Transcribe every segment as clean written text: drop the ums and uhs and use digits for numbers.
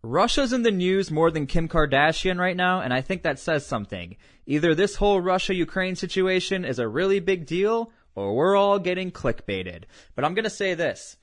Russia's in the news more than Kim Kardashian right now, and I think that says something. Either this whole Russia-Ukraine situation is a really big deal, or we're all getting clickbaited. But I'm going to say this.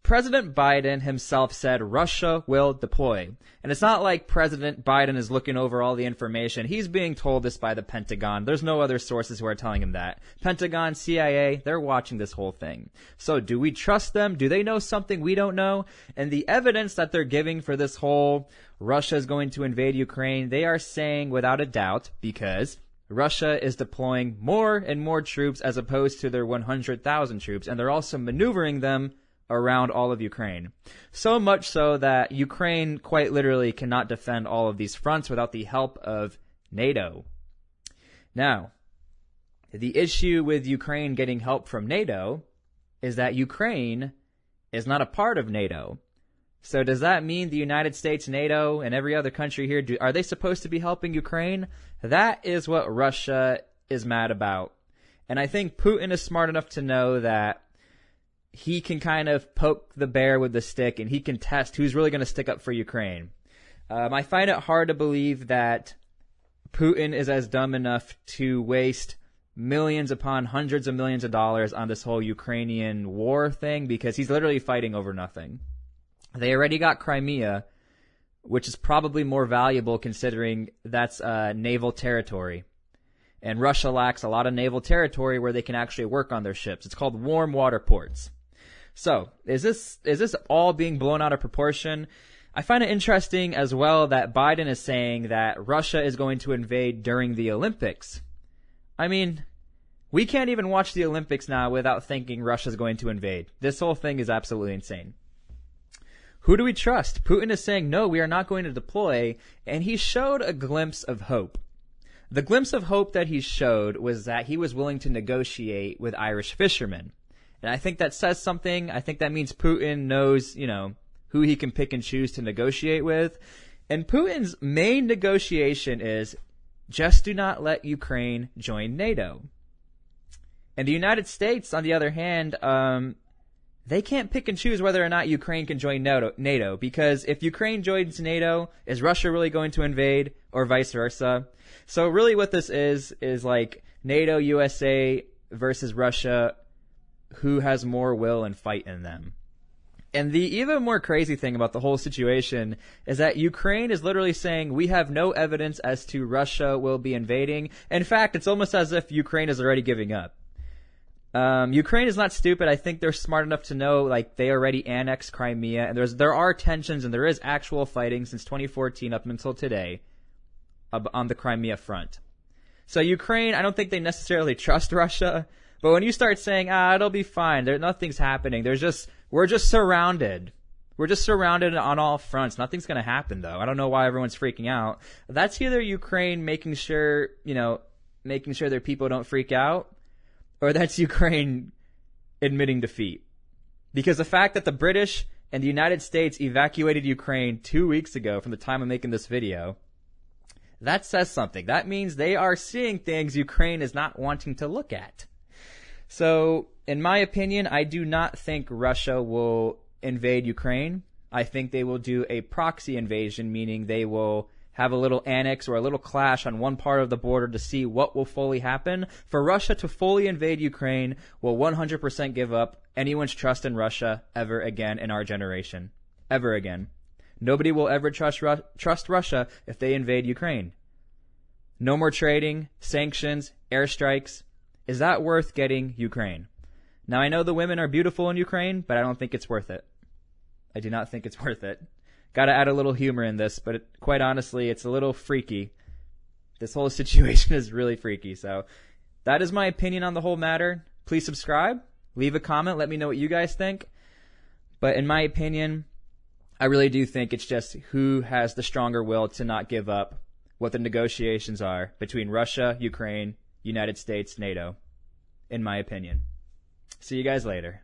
President Biden himself said Russia will deploy. And it's not like President Biden is looking over all the information. He's being told this by the Pentagon. There's no other sources who are telling him that. Pentagon, CIA, they're watching this whole thing. So do we trust them? Do they know something we don't know? And the evidence that they're giving for this whole Russia is going to invade Ukraine, they are saying without a doubt, because Russia is deploying more and more troops as opposed to their 100,000 troops. And they're also maneuvering them around all of Ukraine. So much so that Ukraine quite literally cannot defend all of these fronts without the help of NATO. Now, the issue with Ukraine getting help from NATO is that Ukraine is not a part of NATO. So does that mean the United States, NATO, and every other country here, are they supposed to be helping Ukraine? That is what Russia is mad about. And I think Putin is smart enough to know that he can kind of poke the bear with the stick, and he can test who's really going to stick up for Ukraine. I find it hard to believe that Putin is as dumb enough to waste millions upon hundreds of millions of dollars on this whole Ukrainian war thing, because he's literally fighting over nothing. They already got Crimea, which is probably more valuable considering that's naval territory. And Russia lacks a lot of naval territory where they can actually work on their ships. It's called warm water ports. So, is this all being blown out of proportion? I find it interesting as well that Biden is saying that Russia is going to invade during the Olympics. I mean, we can't even watch the Olympics now without thinking Russia's going to invade. This whole thing is absolutely insane. Who do we trust? Putin is saying, no, we are not going to deploy, and he showed a glimpse of hope. The glimpse of hope that he showed was that he was willing to negotiate with Irish fishermen. And I think that says something. I think that means Putin knows, who he can pick and choose to negotiate with. And Putin's main negotiation is just do not let Ukraine join NATO. And the United States, on the other hand, they can't pick and choose whether or not Ukraine can join NATO, because if Ukraine joins NATO, is Russia really going to invade, or vice versa? So really what this is like NATO, USA versus Russia, who has more will and fight in them. And the even more crazy thing about the whole situation is that Ukraine is literally saying we have no evidence as to Russia will be invading. In fact, it's almost as if Ukraine is already giving up. Ukraine is not stupid. I think they're smart enough to know, they already annexed Crimea, and there are tensions and there is actual fighting since 2014 up until today on the Crimea front. So Ukraine, I don't think they necessarily trust Russia, but when you start saying, it'll be fine, nothing's happening, we're just surrounded. We're just surrounded on all fronts. Nothing's going to happen, though. I don't know why everyone's freaking out. That's either Ukraine making sure their people don't freak out, or that's Ukraine admitting defeat. Because the fact that the British and the United States evacuated Ukraine 2 weeks ago from the time of making this video, that says something. That means they are seeing things Ukraine is not wanting to look at. So, in my opinion, I do not think Russia will invade Ukraine. I think they will do a proxy invasion, meaning they will have a little annex or a little clash on one part of the border to see what will fully happen. For Russia to fully invade Ukraine will 100% give up anyone's trust in Russia ever again in our generation. Ever again. Nobody will ever trust Russia if they invade Ukraine. No more trading, sanctions, airstrikes. Is that worth getting Ukraine? Now, I know the women are beautiful in Ukraine, but I don't think it's worth it. I do not think it's worth it. Got to add a little humor in this, but quite honestly, it's a little freaky. This whole situation is really freaky. So that is my opinion on the whole matter. Please subscribe, leave a comment, let me know what you guys think. But in my opinion, I really do think it's just who has the stronger will to not give up what the negotiations are between Russia, Ukraine, United States, NATO, in my opinion. See you guys later.